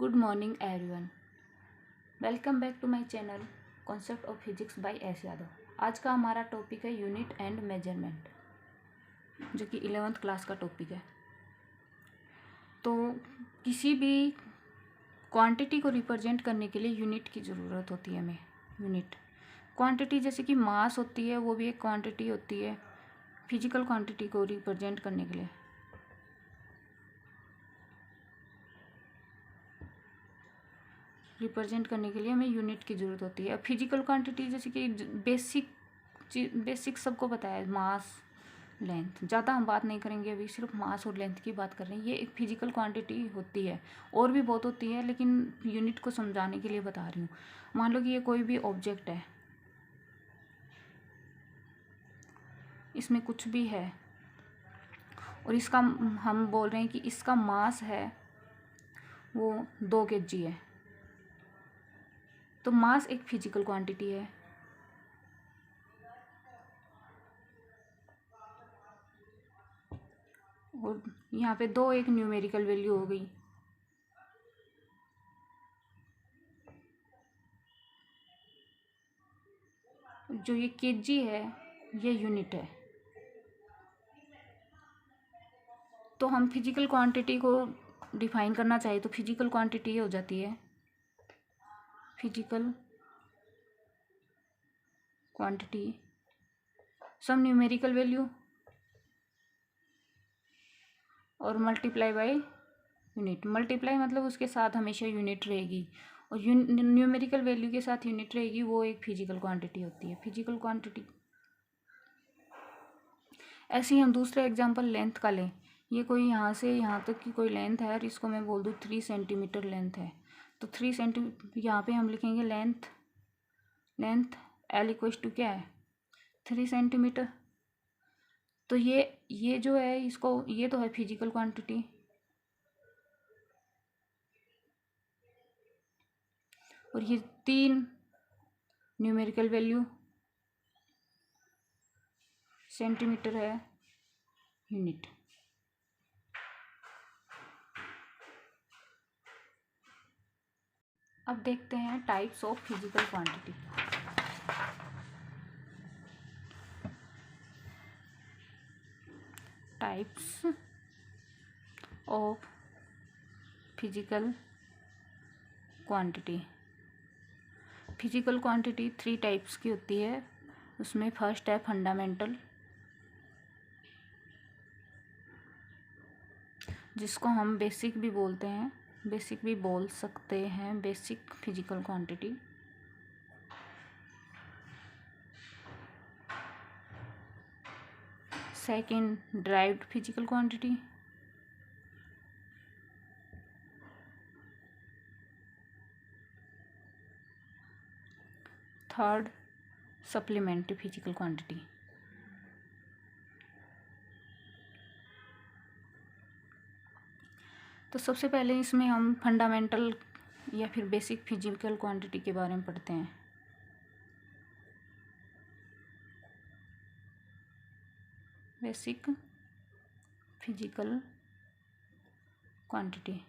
Good morning everyone. Welcome back to my channel Concept of Physics by S Yadav. आज का हमारा topic है unit and measurement, जो कि 11th क्लास का टॉपिक है। तो किसी भी क्वांटिटी को रिप्रेजेंट करने के लिए यूनिट की ज़रूरत होती है हमें। यूनिट क्वांटिटी जैसे कि मास होती है, वो भी एक क्वांटिटी होती है फिजिकल क्वांटिटी को रिप्रेजेंट करने के लिए। रिप्रेजेंट करने के लिए हमें यूनिट की ज़रूरत होती है। अब फिजिकल क्वांटिटी जैसे कि बेसिक सबको पता है, मास लेंथ। ज़्यादा हम बात नहीं करेंगे अभी, सिर्फ मास और लेंथ की बात कर रहे हैं। ये एक फिजिकल क्वांटिटी होती है, और भी बहुत होती है, लेकिन यूनिट को समझाने के लिए बता रही हूँ। मान लो कि ये कोई भी ऑब्जेक्ट है, इसमें कुछ भी है, और इसका हम बोल रहे हैं कि इसका मास है वो 2 kg है। तो मास एक फिजिकल क्वांटिटी है। और यहाँ पे 2 एक न्यूमेरिकल वैल्यू हो गई। जो ये केजी है ये यूनिट है। तो हम फिजिकल क्वांटिटी को डिफाइन करना चाहिए तो फिजिकल क्वांटिटी हो जाती है फिजिकल क्वांटिटी सम न्यूमेरिकल वैल्यू और मल्टीप्लाई बाय यूनिट। मल्टीप्लाई मतलब उसके साथ हमेशा यूनिट रहेगी, और न्यूमेरिकल वैल्यू के साथ यूनिट रहेगी, वो एक फिजिकल क्वांटिटी होती है। फिजिकल क्वांटिटी ऐसे ही हम दूसरा एग्जांपल लेंथ का लें। ये कोई यहाँ से यहाँ तक की कोई लेंथ है, और इसको मैं बोल दूँ 3 सेंटीमीटर लेंथ है। तो 3 सेंटीमीटर यहाँ पे हम लिखेंगे लेंथ एल इक्वल्स टू क्या है 3 सेंटीमीटर। तो ये जो है, इसको ये तो है फिजिकल क्वांटिटी, और ये 3 न्यूमेरिकल वैल्यू सेंटीमीटर है यूनिट। अब देखते हैं types of physical quantity. Types of physical quantity. Physical quantity 3 types की होती है। उसमें फर्स्ट है फंडामेंटल, जिसको हम बेसिक भी बोलते हैं, बेसिक भी बोल सकते हैं, basic physical quantity. Second derived physical quantity. Third supplementary physical quantity. तो सबसे पहले इसमें हम फंडामेंटल या फिर बेसिक फिजिकल क्वांटिटी के बारे में पढ़ते हैं। बेसिक फिजिकल क्वांटिटी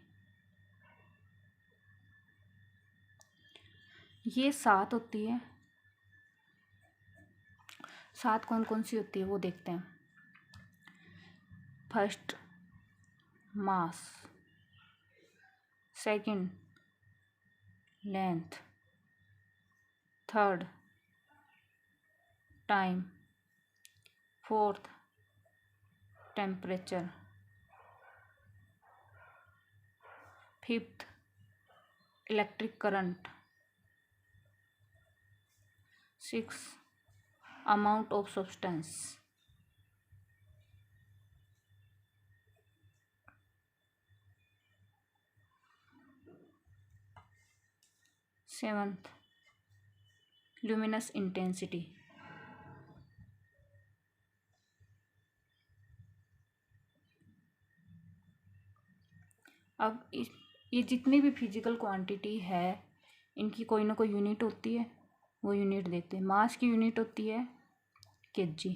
ये 7 होती है। 7 कौन कौन सी होती है वो देखते हैं। First mass, second length, third time, fourth temperature, fifth electric current, six amount of substance, seventh luminous intensity. अब ये जितनी भी फिजिकल क्वांटिटी है, इनकी कोई ना कोई यूनिट होती है, वो यूनिट देखते हैं। मास की यूनिट होती है केजी,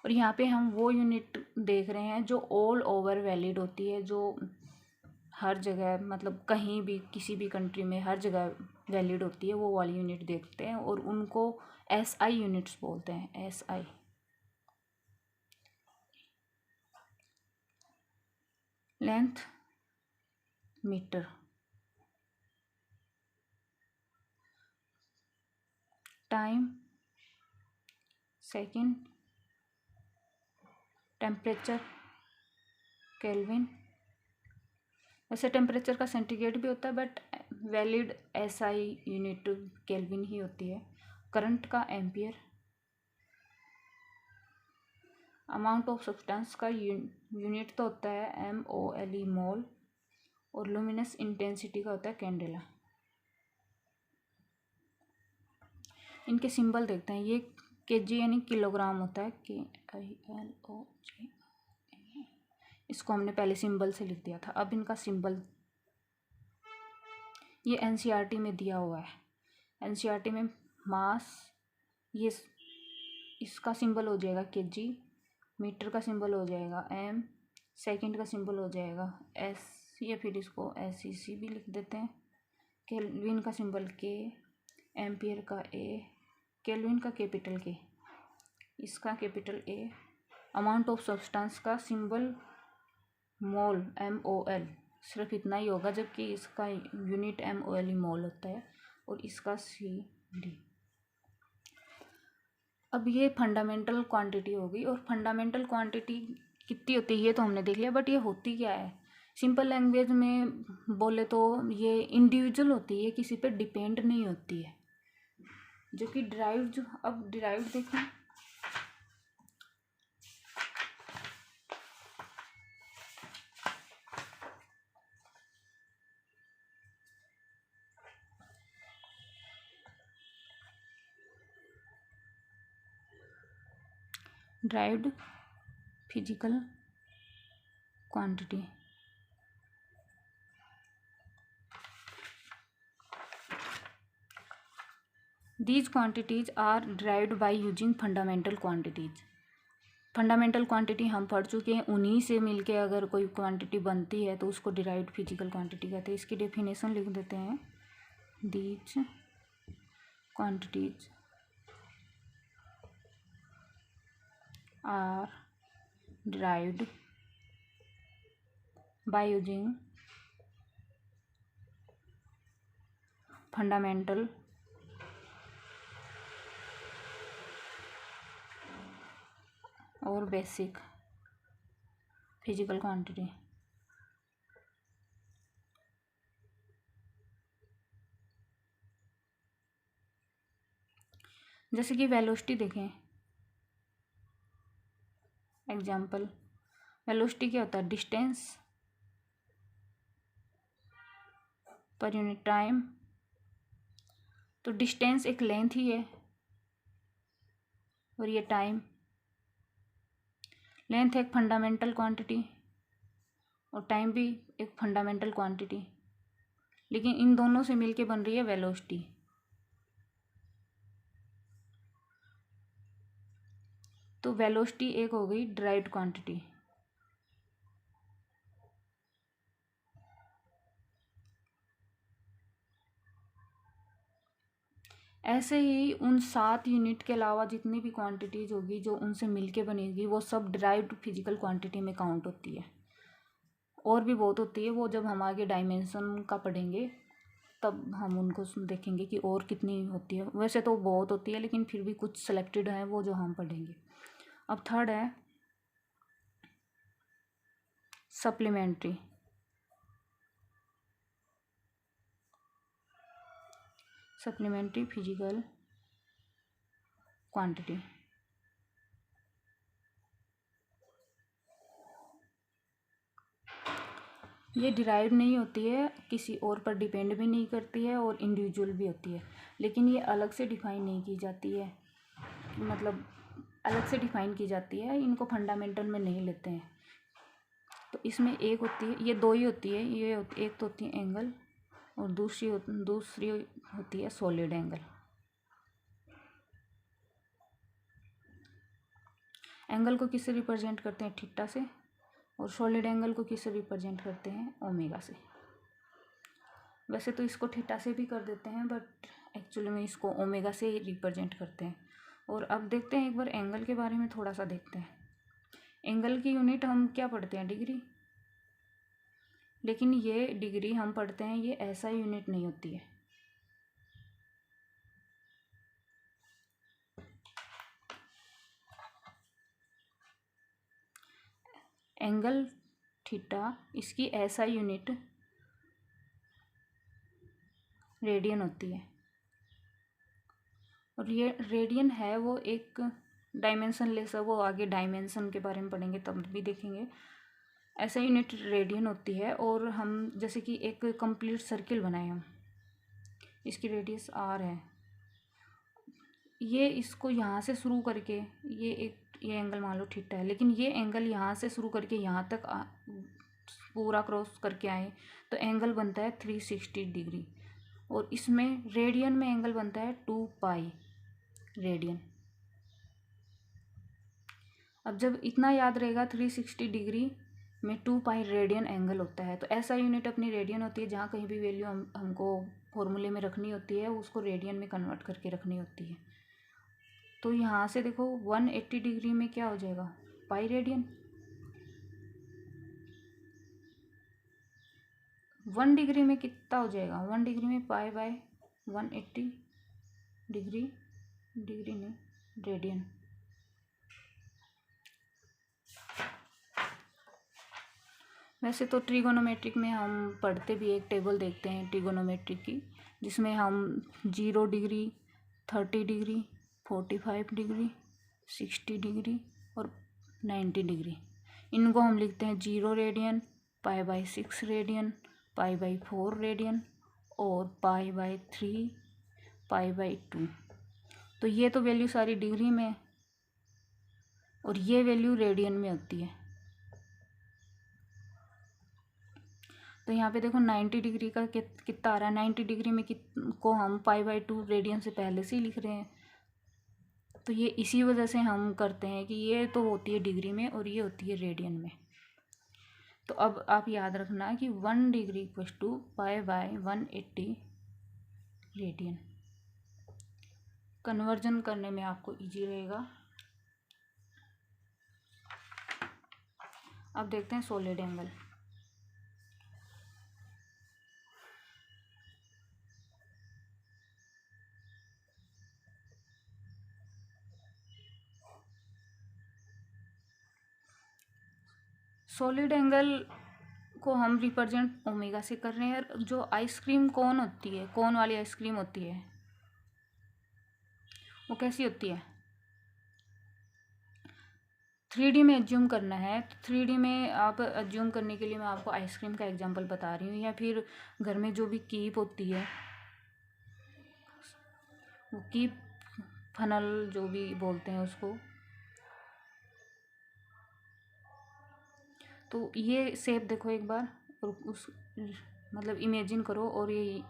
और यहाँ पे हम वो यूनिट देख रहे हैं जो ऑल ओवर वैलिड होती है, जो हर जगह मतलब कहीं भी किसी भी कंट्री में हर जगह वैलिड होती है, वो वाली यूनिट देखते हैं और उनको एसआई यूनिट्स बोलते हैं। SI length metre, time second, temperature kelvin. वैसे टेम्परेचर का सेंटीग्रेड भी होता है but valid SI unit kelvin ही होती है। करंट का एम्पियर, अमाउंट ऑफ सब्सटेंस का यूनिट तो होता है MOLE मोल, और लुमिनस इंटेंसिटी का होता है कैंडेला। इनके सिंबल देखते हैं। ये केजी यानी किलोग्राम होता है, KILOG। इसको हमने पहले सिंबल से लिख दिया था। अब इनका सिंबल ये NCERT में दिया हुआ है। NCERT में मास, ये इसका सिंबल हो जाएगा केजी, मीटर का सिंबल हो जाएगा M, सेकंड का सिंबल हो जाएगा S, या फिर इसको SEC भी लिख देते हैं। केल्विन का सिंबल K, एम्पियर का A, केल्विन का कैपिटल K, इसका capital A। Amount of substance का सिंबल मोल MOL, सिर्फ इतना ही होगा, जबकि इसका यूनिट MOLE मोल होता है, और इसका CD। अब ये फंडामेंटल क्वांटिटी होगी, और फंडामेंटल क्वांटिटी कितनी होती है ये तो हमने देख लिया, बट ये होती क्या है। सिंपल लैंग्वेज में बोले तो ये इंडिविजुअल होती है, किसी पे डिपेंड नहीं होती है। जो कि डिराइव्ड, अब डिराइव्ड देखें, derived physical quantity. These quantities are derived by using fundamental quantities। Fundamental quantity हम पढ़ चुके हैं, उन्हीं से मिलके अगर कोई क्वांटिटी बनती है तो उसको डिराइव्ड फिजिकल क्वांटिटी कहते हैं। इसकी डेफिनेशन लिख देते हैं। These quantities are derived by using fundamental और बेसिक फिजिकल क्वांटिटी। जैसे कि वेलोसिटी देखें, एग्जाम्पल, वेलोसिटी क्या होता है, डिस्टेंस पर यूनिट टाइम। तो डिस्टेंस एक लेंथ ही है, और ये टाइम। लेंथ एक फंडामेंटल क्वांटिटी और टाइम भी एक फंडामेंटल क्वांटिटी, लेकिन इन दोनों से मिलके बन रही है वेलोसिटी। तो वेलोसिटी एक हो गई डिराइव्ड क्वांटिटी। ऐसे ही उन 7 यूनिट के अलावा जितनी भी क्वांटिटीज होगी जो उनसे मिलके बनेगी, वो सब डिराइव्ड फिजिकल क्वांटिटी में काउंट होती है। और भी बहुत होती है, वो जब हम आगे डायमेंशन का पढ़ेंगे तब हम उनको देखेंगे कि और कितनी होती है। वैसे तो बहुत होती है, लेकिन फिर भी कुछ सेलेक्टेड हैं वो जो हम पढ़ेंगे। अब थर्ड है सप्लीमेंट्री। Supplementary physical quantity. ये डिराइव नहीं होती है, किसी और पर डिपेंड भी नहीं करती है, और इंडिविजुअल भी होती है, लेकिन ये अलग से डिफाइन नहीं की जाती है। मतलब अलग से डिफाइन की जाती है, इनको फंडामेंटल में नहीं लेते हैं। तो इसमें एक होती है, ये दो ही होती है, एक तो होती है एंगल, और दूसरी होती है सॉलिड एंगल। एंगल को किससे रिप्रेजेंट करते हैं, थीटा से, और सॉलिड एंगल को किससे रिप्रेजेंट करते हैं, ओमेगा से। वैसे तो इसको थीटा से भी कर देते हैं, बट एक्चुअली में इसको ओमेगा से ही रिप्रेजेंट करते हैं। और अब देखते हैं एक बार एंगल के बारे में थोड़ा सा देखते हैं। एंगल की यूनिट हम क्या पढ़ते हैं, डिग्री, लेकिन ये डिग्री हम पढ़ते हैं ये ऐसा यूनिट नहीं होती है। एंगल थीटा इसकी ऐसा यूनिट रेडियन होती है। और ये रेडियन है वो एक डायमेंशन लेस है, वो आगे डायमेंशन के बारे में पढ़ेंगे तब भी देखेंगे। ऐसा यूनिट रेडियन होती है। और हम जैसे कि एक कंप्लीट सर्किल बनाए हम, इसकी रेडियस आर है, ये इसको यहाँ से शुरू करके ये एंगल मान लो थीटा है, लेकिन ये एंगल यहाँ से शुरू करके यहाँ तक पूरा क्रॉस करके आए तो एंगल बनता है 360 डिग्री। और इसमें रेडियन में एंगल बनता है 2 पाई रेडियन। अब जब इतना याद रहेगा 360 डिग्री में 2 पाई रेडियन एंगल होता है, तो ऐसा यूनिट अपनी रेडियन होती है। जहाँ कहीं भी वैल्यू हमको फॉर्मूले में रखनी होती है उसको रेडियन में कन्वर्ट करके रखनी होती है। तो यहाँ से देखो 180 डिग्री में क्या हो जाएगा, पाई रेडियन। 1 डिग्री में कितना हो जाएगा, 1 डिग्री में पाई बाय 180 डिग्री, डिग्री नहीं रेडियन। वैसे तो ट्रिगोनोमेट्रिक में हम पढ़ते भी एक टेबल देखते हैं ट्रिगोनोमेट्रिक की, जिसमें हम 0 डिग्री, 30 डिग्री, 45 डिग्री, 60 डिग्री और 90 डिग्री, इनको हम लिखते हैं 0 radian, pi by 6 radian, pi by 4 radian और पाई बाई 3, पाई बाई 2। तो ये तो वैल्यू सारी डिग्री में और ये वैल्यू रेडियन में होती है। तो यहाँ पे देखो 90 डिग्री का कितना आ रहा है, 90 डिग्री में को हम पाई बाई 2 रेडियन से पहले से ही लिख रहे हैं। तो ये इसी वजह से हम करते हैं कि ये तो होती है डिग्री में और ये होती है रेडियन में। तो अब आप याद रखना कि 1 degree equal to pi by 180 radian. Conversion करने में आपको इजी रहेगा। अब देखते हैं सॉलिड एंगल। सॉलिड एंगल को हम रिप्रेजेंट ओमेगा से कर रहे हैं। जो आइसक्रीम कोन होती है, कोन वाली आइसक्रीम होती है, वो कैसी होती है, 3D में एज्यूम करना है। तो 3D में आप एज्यूम करने के लिए मैं आपको आइसक्रीम का एग्जांपल बता रही हूँ, या फिर घर में जो भी कीप होती है, वो कीप फनल जो भी बोलते हैं उसको। तो ये शेप देखो एक बार और उस मतलब इमेजिन करो, और ये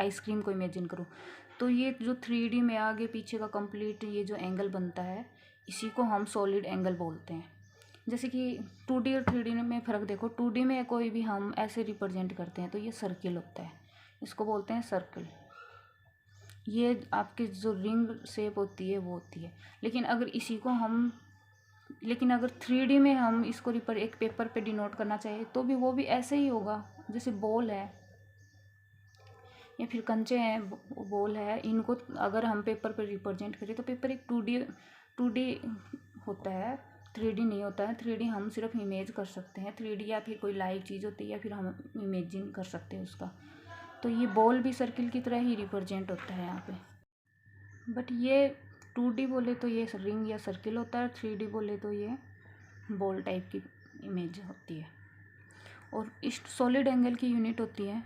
आइसक्रीम को इमेजिन करो। तो ये जो 3D में आगे पीछे का कंप्लीट ये जो एंगल बनता है, इसी को हम सॉलिड एंगल बोलते हैं। जैसे कि 2D और 3D में फ़र्क देखो, 2D में कोई भी हम ऐसे रिप्रेजेंट करते हैं तो ये सर्किल होता है, इसको बोलते हैं सर्किल। ये आपकी जो रिंग शेप होती है वो होती है। लेकिन अगर 3D में हम इसको एक पेपर पे डिनोट करना चाहिए तो भी वो भी ऐसे ही होगा। जैसे बॉल है या फिर कंचे हैं, बॉल है, इनको अगर हम पेपर पे रिप्रेजेंट करें तो पेपर एक 2D होता है, 3D नहीं होता है। 3D हम सिर्फ इमेज कर सकते हैं, 3D या फिर कोई लाइव चीज़ होती है या फिर हम इमेजिन कर सकते हैं उसका। तो ये बॉल भी सर्किल की तरह ही रिप्रेजेंट होता है यहाँ पे। बट ये 2D बोले तो ये रिंग या सर्किल होता है, 3D बोले तो ये बॉल टाइप की इमेज होती है। और इस सॉलिड एंगल की यूनिट होती है,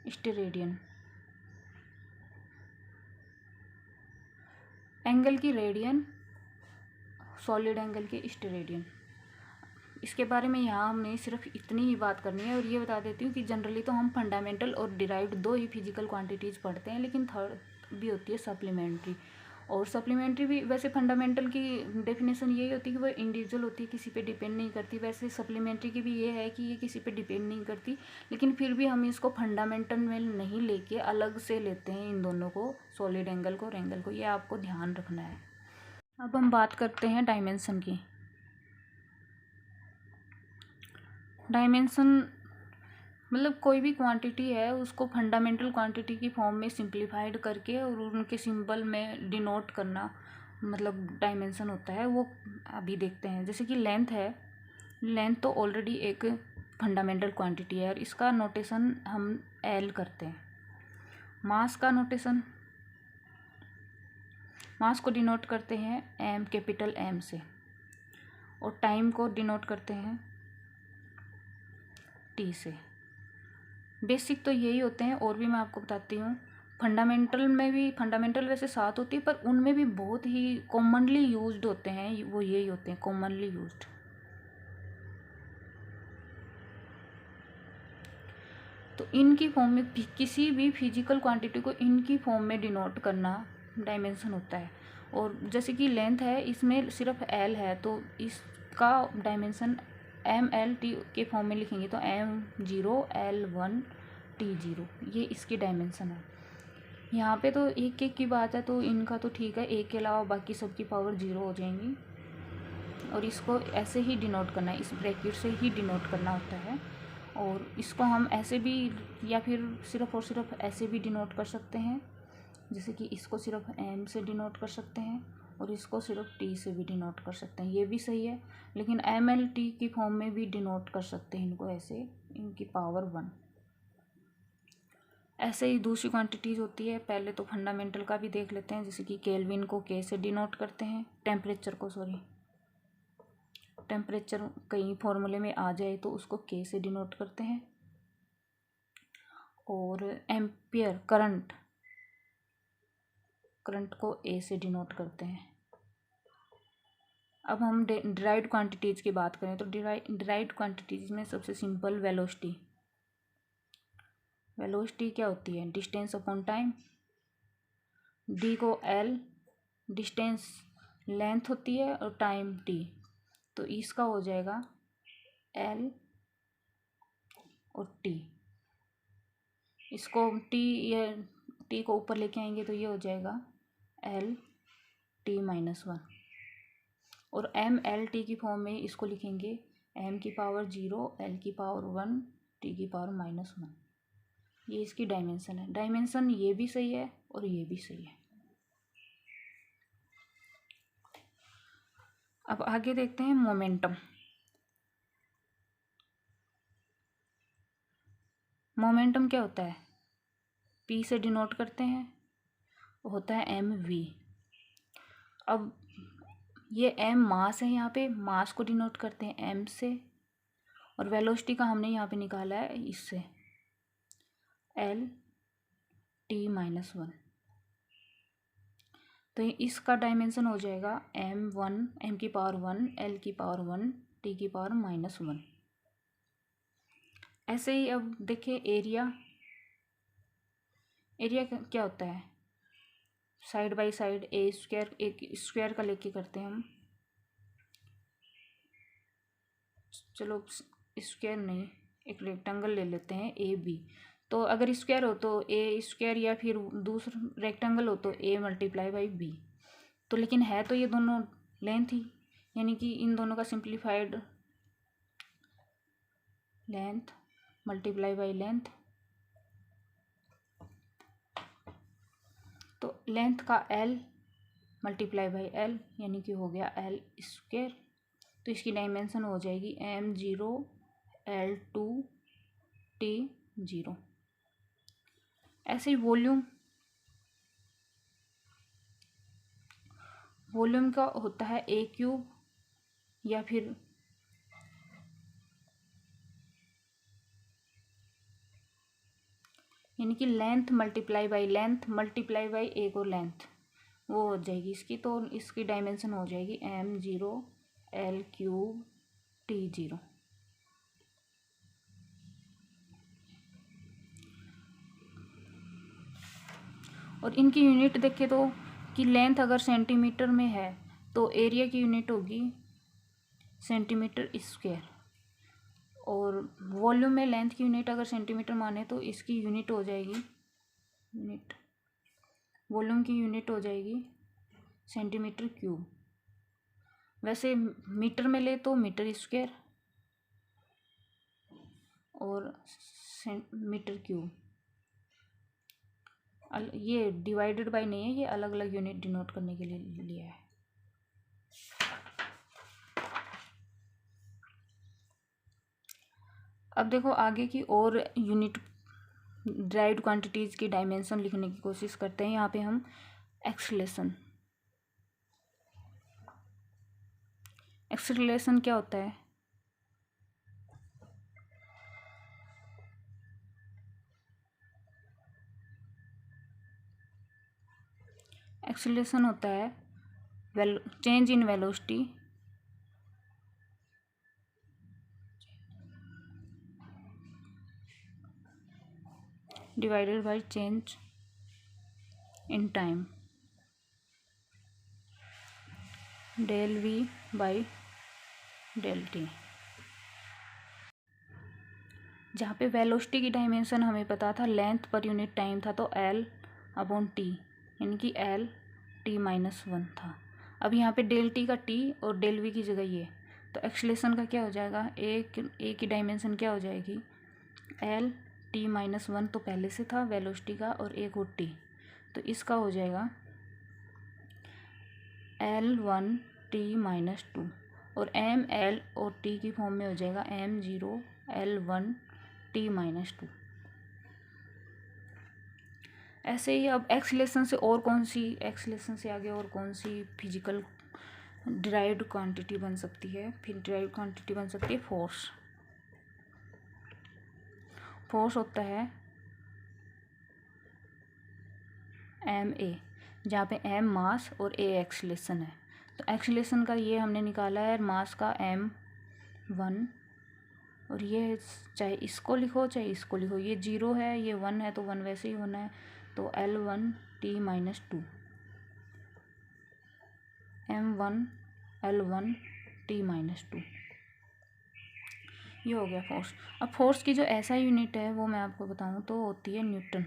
स्टेरेडियन। एंगल की रेडियन, सॉलिड एंगल के स्टेरेडियन। इसके बारे में यहाँ हमने सिर्फ इतनी ही बात करनी है। और ये बता देती हूँ कि जनरली तो हम फंडामेंटल और डिराइव्ड 2 ही फिजिकल क्वांटिटीज़ पढ़ते हैं, लेकिन थर्ड भी होती है सप्लीमेंट्री, और सप्लीमेंट्री भी वैसे फंडामेंटल की डेफिनेशन यही होती है कि वो इंडिविजुअल होती है, किसी पे डिपेंड नहीं करती। वैसे सप्लीमेंट्री की भी ये है कि ये किसी पे डिपेंड नहीं करती, लेकिन फिर भी हम इसको फंडामेंटल में नहीं लेके अलग से लेते हैं इन दोनों को, सॉलिड एंगल को और एंगल को। ये आपको ध्यान रखना है। अब हम बात करते हैं डायमेंशन की। डायमेंशन मतलब कोई भी क्वांटिटी है उसको फंडामेंटल क्वांटिटी की फॉर्म में सिंप्लीफाइड करके और उनके सिंबल में डिनोट करना मतलब डायमेंशन होता है। वो अभी देखते हैं। जैसे कि लेंथ है, लेंथ तो ऑलरेडी एक फंडामेंटल क्वांटिटी है और इसका नोटेशन हम एल करते हैं। मास का नोटेशन, मास को डिनोट करते हैं एम, कैपिटल एम से, और टाइम को डिनोट करते हैं टी से। बेसिक तो यही होते हैं, और भी मैं आपको बताती हूँ। फंडामेंटल में भी, फंडामेंटल वैसे 7 होती है पर उनमें भी बहुत ही कॉमनली यूज्ड होते हैं, वो यही होते हैं कॉमनली यूज्ड। तो इनकी फॉर्म में किसी भी फिजिकल क्वांटिटी को इनकी फॉर्म में डिनोट करना डायमेंशन होता है। और जैसे कि लेंथ है, इसमें सिर्फ एल है तो इसका डायमेंशन एम एल टी के फॉर्म में लिखेंगे तो M0 L1 T0, ये इसकी डायमेंशन है। यहाँ पे तो एक एक की बात है तो इनका तो ठीक है, एक के अलावा बाकी सबकी पावर 0 हो जाएंगी। और इसको ऐसे ही डिनोट करना है, इस ब्रैकेट से ही डिनोट करना होता है। और इसको हम ऐसे भी या फिर सिर्फ और सिर्फ ऐसे भी डिनोट कर सकते हैं, जैसे कि इसको सिर्फ M से डिनोट कर सकते हैं और इसको सिर्फ T से भी डिनोट कर सकते हैं, ये भी सही है। लेकिन MLT की फॉर्म में भी डिनोट कर सकते हैं इनको ऐसे, इनकी पावर 1। ऐसे ही दूसरी क्वांटिटीज़ होती है। पहले तो फंडामेंटल का भी देख लेते हैं। जैसे कि केल्विन को K से डिनोट करते हैं, टेम्परेचर को, सॉरी टेम्परेचर कहीं फॉर्मूले में आ जाए तो उसको K से डिनोट करते हैं। और एम्पियर, करंट को A से डिनोट करते हैं। अब हम डिराइव्ड क्वांटिटीज़ की बात करें तो डिराइव्ड क्वांटिटीज़ में सबसे सिंपल वेलोसिटी। वेलोसिटी क्या होती है? Distance upon time. डी को L, डिस्टेंस लेंथ होती है और टाइम T, तो इसका हो जाएगा L और T। इसको T को ऊपर लेके आएंगे तो ये हो जाएगा LT-1। और MLT की फॉर्म में इसको लिखेंगे M की पावर 0, L की पावर 1, T की पावर -1। ये इसकी डायमेंशन है। डायमेंशन ये भी सही है और ये भी सही है। अब आगे देखते हैं मोमेंटम। मोमेंटम क्या होता है? P से डिनोट करते हैं, होता है MV। अब ये M मास है, यहाँ पे मास को डिनोट करते हैं M से, और वेलोसिटी का हमने यहाँ पे निकाला है इससे LT-1। तो इसका डायमेंशन हो जाएगा M1, M की पावर 1, L की पावर 1, T की पावर -1। ऐसे ही अब देखिए एरिया। एरिया क्या होता है? Side by side A square, एक स्क्वायर का लेके करते हैं हम। चलो स्क्वायर नहीं, एक रेक्टेंगल ले लेते हैं AB। तो अगर स्क्वायर हो तो A स्क्वायर, या फिर दूसरा रेक्टेंगल हो तो A × B। तो लेकिन है तो ये दोनों लेंथ ही, यानी कि इन दोनों का सिंप्लीफाइड लेंथ × लेंथ। तो लेंथ का L × L, यानी कि हो गया L स्क्वायर। तो इसकी डायमेंशन हो जाएगी M0 L2 T0। ऐसे ही वॉल्यूम का होता है A³ या फिर यानी कि लेंथ × लेंथ × एक और लेंथ, वो हो जाएगी इसकी। तो इसकी डायमेंशन हो जाएगी M0 L³ T0। और इनकी यूनिट देखें तो कि लेंथ अगर सेंटीमीटर में है तो एरिया की यूनिट होगी सेंटीमीटर स्क्वायर, और वॉल्यूम में लेंथ की यूनिट अगर सेंटीमीटर माने तो इसकी यूनिट हो जाएगी, यूनिट वॉल्यूम की यूनिट हो जाएगी सेंटीमीटर क्यूब। वैसे मीटर में ले तो मीटर स्क्वायर और मीटर क्यूब। ये डिवाइडेड बाय नहीं है, ये अलग अलग यूनिट डिनोट करने के लिए लिया है। अब देखो आगे की और यूनिट ड्राइव्ड क्वांटिटीज़ की डायमेंशन लिखने की कोशिश करते हैं। यहाँ पे हम एक्सेलरेशन क्या होता है? एक्सेलरेशन होता है change in velocity divided by change in time, del v by del t. जहाँ पे वेलोसिटी की डायमेंशन हमें पता था लेंथ पर यूनिट टाइम था तो एल अपॉन टी, यानी कि एल t-1 था। अब यहाँ पे डेल टी का टी और डेल वी की जगह ये, तो एक्सेलरेशन का क्या हो जाएगा? ए की डायमेंशन क्या हो जाएगी? एल t-1 तो पहले से था वेलोसिटी का, और एक और टी, तो इसका हो जाएगा L1 t-2, और m l और t की फॉर्म में हो जाएगा m0 L1 t-2। ऐसे ही अब एक्सेलरेशन से आगे और कौन सी फिजिकल डिराइव्ड क्वांटिटी बन सकती है? फिर डिराइव्ड क्वांटिटी बन सकती है फोर्स। फोर्स होता है एम ए, जहाँ पे एम मास और ए एक्सेलरेशन है। तो एक्सेलरेशन का ये हमने निकाला है मास का m1, और ये चाहे इसको लिखो चाहे इसको लिखो, ये 0 है ये 1 है तो 1 वैसे ही होना है, तो L1 t-2 m1 L1 t-2, ये हो गया फोर्स। अब फोर्स की जो ऐसा यूनिट है वो मैं आपको बताऊं तो होती है न्यूटन।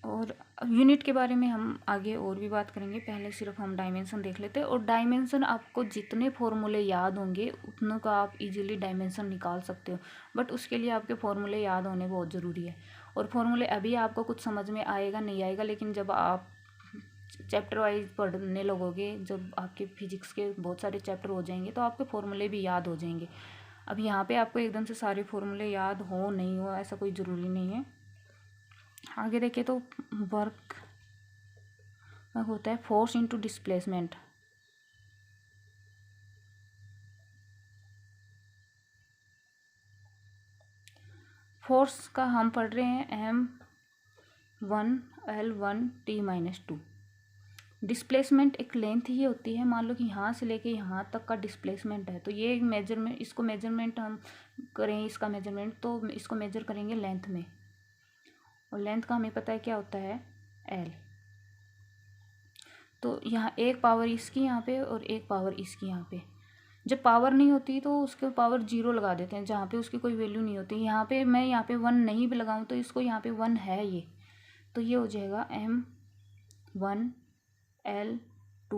और यूनिट के बारे में हम आगे और भी बात करेंगे, पहले सिर्फ हम डायमेंशन देख लेते हैं। और डायमेंशन आपको जितने फॉर्मूले याद होंगे उतनों का आप इजीली डायमेंशन निकाल सकते हो, बट उसके लिए आपके फॉर्मूले याद होने बहुत ज़रूरी है। और फॉर्मूले अभी आपको कुछ समझ में आएगा नहीं आएगा, लेकिन जब आप चैप्टर वाइज पढ़ने लगोगे, जब आपके फिजिक्स के बहुत सारे चैप्टर हो जाएंगे तो आपके फॉर्मूले भी याद हो जाएंगे। अब यहाँ पे आपको एकदम से सारे फॉर्मूले याद हो नहीं हो ऐसा कोई ज़रूरी नहीं है। आगे देखें तो वर्क होता है फोर्स इनटू डिस्प्लेसमेंट। फोर्स का हम पढ़ रहे हैं m1 L1 t-2। डिस्प्लेसमेंट एक लेंथ ही होती है, मान लो कि यहाँ से लेके यहाँ तक का डिस्प्लेसमेंट है, तो ये मेजरमेंट, इसको मेजरमेंट हम करें इसका मेजरमेंट तो इसको मेजर करेंगे लेंथ में, और लेंथ का हमें पता है क्या होता है L। तो यहाँ एक पावर इसकी यहाँ पे और एक पावर इसकी यहाँ पे, जब पावर नहीं होती तो उसके पावर 0 लगा देते हैं जहाँ पे उसकी कोई वैल्यू नहीं होती। यहाँ पे मैं यहाँ पे 1 नहीं भी लगाऊँ तो इसको यहाँ पे 1 है ये, तो ये हो जाएगा m1 L2,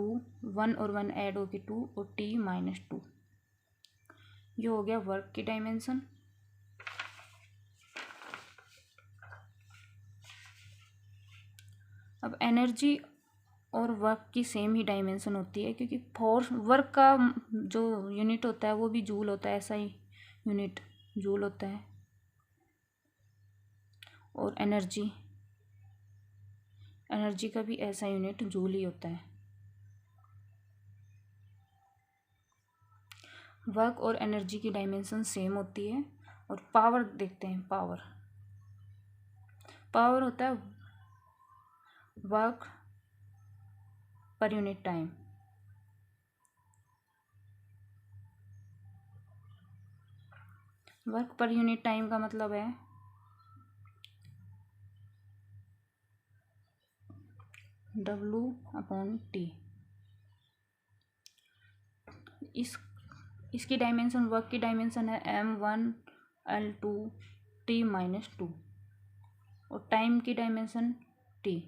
1 और 1 ऐड होके 2 और t-2, ये हो गया वर्क की डायमेंशन। अब एनर्जी और वर्क की सेम ही डायमेंशन होती है, क्योंकि फोर्स वर्क का जो यूनिट होता है वो भी जूल होता है, ऐसा ही यूनिट जूल होता है, और एनर्जी का भी ऐसा यूनिट जूल ही होता है। वर्क और एनर्जी की डायमेंशन सेम होती है। और पावर देखते हैं, पावर होता है work per unit time. Work per unit time का मतलब है W/T। इसकी डायमेंशन, वर्क की डायमेंशन है M1L2T-2 और टाइम की डायमेंशन T।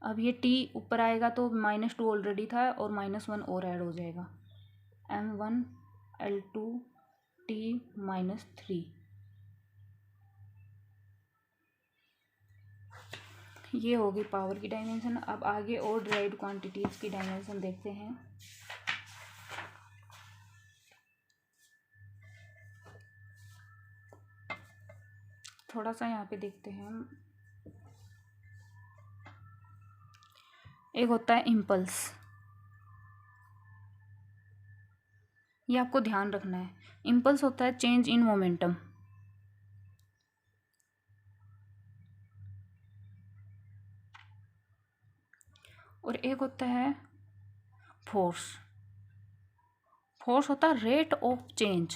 अब ये T ऊपर आएगा तो -2 ऑलरेडी था और -1 और ऐड हो जाएगा, M1L2T-3। ये होगी पावर की डायमेंशन। अब आगे और डिराइव्ड क्वांटिटीज़ की डायमेंशन देखते हैं। थोड़ा सा यहाँ पे देखते हैं हम। एक होता है इम्पल्स, ये आपको ध्यान रखना है। इम्पल्स होता है चेंज इन मोमेंटम। और एक होता है फोर्स। फोर्स होता है rate of change.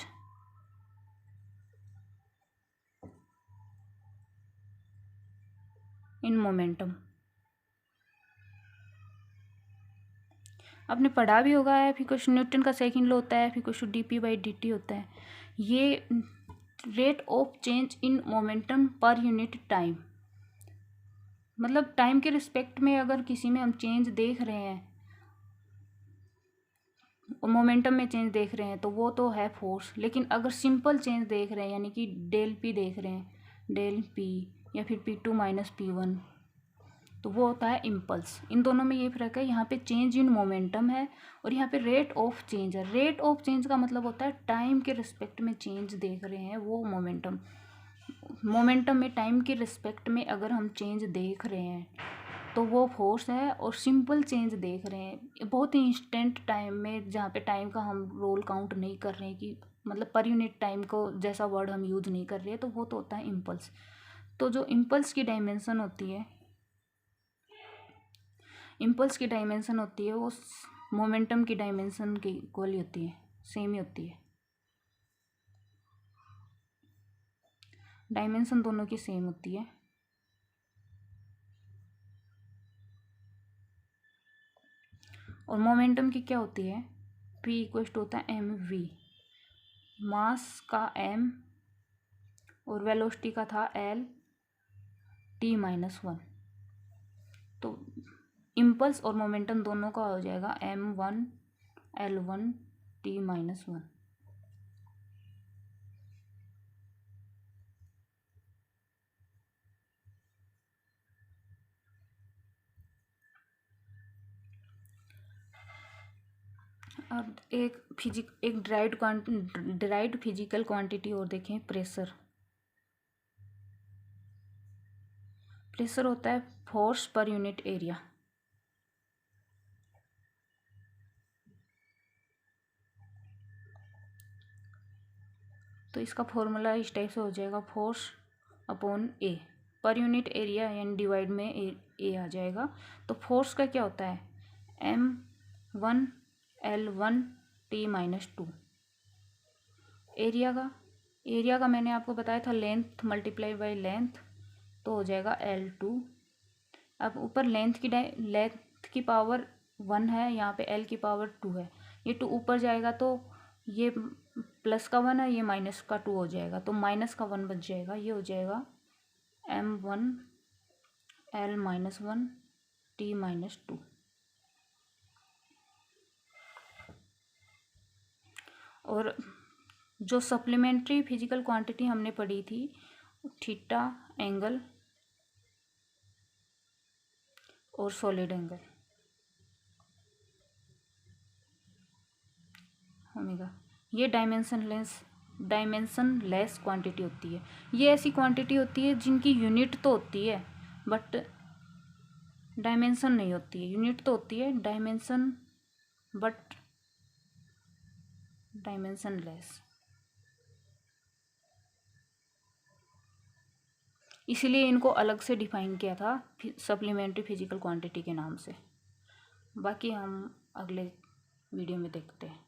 In momentum आपने पढ़ा भी होगा, फिर कुछ न्यूटन का सेकंड लॉ होता है, फिर कुछ dp/dt होता है। ये rate of change in momentum per unit time, मतलब टाइम के रिस्पेक्ट में अगर किसी में हम चेंज देख रहे हैं, मोमेंटम में चेंज देख रहे हैं, तो वो तो है फोर्स। लेकिन अगर सिंपल चेंज देख रहे हैं, यानी कि डेल पी देख रहे हैं, डेल पी या फिर P2 - P1, तो वो होता है इम्पल्स। इन दोनों में ये फ़र्क है, यहाँ पे चेंज इन मोमेंटम है और यहाँ पे रेट ऑफ चेंज है। रेट ऑफ चेंज का मतलब होता है टाइम के रिस्पेक्ट में चेंज देख रहे हैं, वो मोमेंटम। मोमेंटम में टाइम के रिस्पेक्ट में अगर हम चेंज देख रहे हैं तो वो फोर्स है। और सिंपल चेंज देख रहे हैं बहुत ही इंस्टेंट टाइम में, जहाँ पे टाइम का हम रोल काउंट नहीं कर रहे हैं, कि मतलब पर यूनिट टाइम को जैसा वर्ड हम यूज नहीं कर रहे हैं, तो वो तो होता है इम्पल्स। तो जो इम्पल्स की डायमेंशन होती है, इम्पल्स की डायमेंशन होती है वो मोमेंटम की डायमेंशन की इक्वल ही होती है, सेम ही होती है। डायमेंशन दोनों की सेम होती है। और मोमेंटम की क्या होती है, P = होता है mv, मास का m और वेलोसिटी का था L/T-1। तो इम्पल्स और मोमेंटम दोनों का हो जाएगा M1L1T-1। अब एक डिराइव्ड फिजिकल क्वांटिटी और देखें, प्रेशर। प्रेशर होता है फोर्स पर यूनिट एरिया। तो इसका फॉर्मूला इस टाइप से हो जाएगा, फोर्स अपॉन ए, पर यूनिट एरिया यानी डिवाइड में ए आ जाएगा। तो फोर्स का क्या होता है, M1L1T-2। एरिया का मैंने आपको बताया था लेंथ मल्टीप्लाई बाय लेंथ, तो हो जाएगा L2। अब ऊपर लेंथ की पावर 1 है, यहाँ पे L की पावर 2 है, ये 2 ऊपर जाएगा तो ये प्लस का 1 है, ये माइनस का 2 हो जाएगा, तो माइनस का 1 बच जाएगा। ये हो जाएगा M1L-1T-2। और जो सप्लीमेंट्री फिजिकल क्वांटिटी हमने पढ़ी थी, थीटा एंगल और सॉलिड एंगल ओमेगा, ये डायमेंशनलेस क्वांटिटी होती है। ये ऐसी क्वांटिटी होती है जिनकी यूनिट तो होती है बट डायमेंशन नहीं होती है। यूनिट तो होती है, डायमेंशन बट डायमेंशनलेस। इसीलिए इनको अलग से डिफाइन किया था सप्लीमेंट्री फिजिकल क्वांटिटी के नाम से। बाकी हम अगले वीडियो में देखते हैं।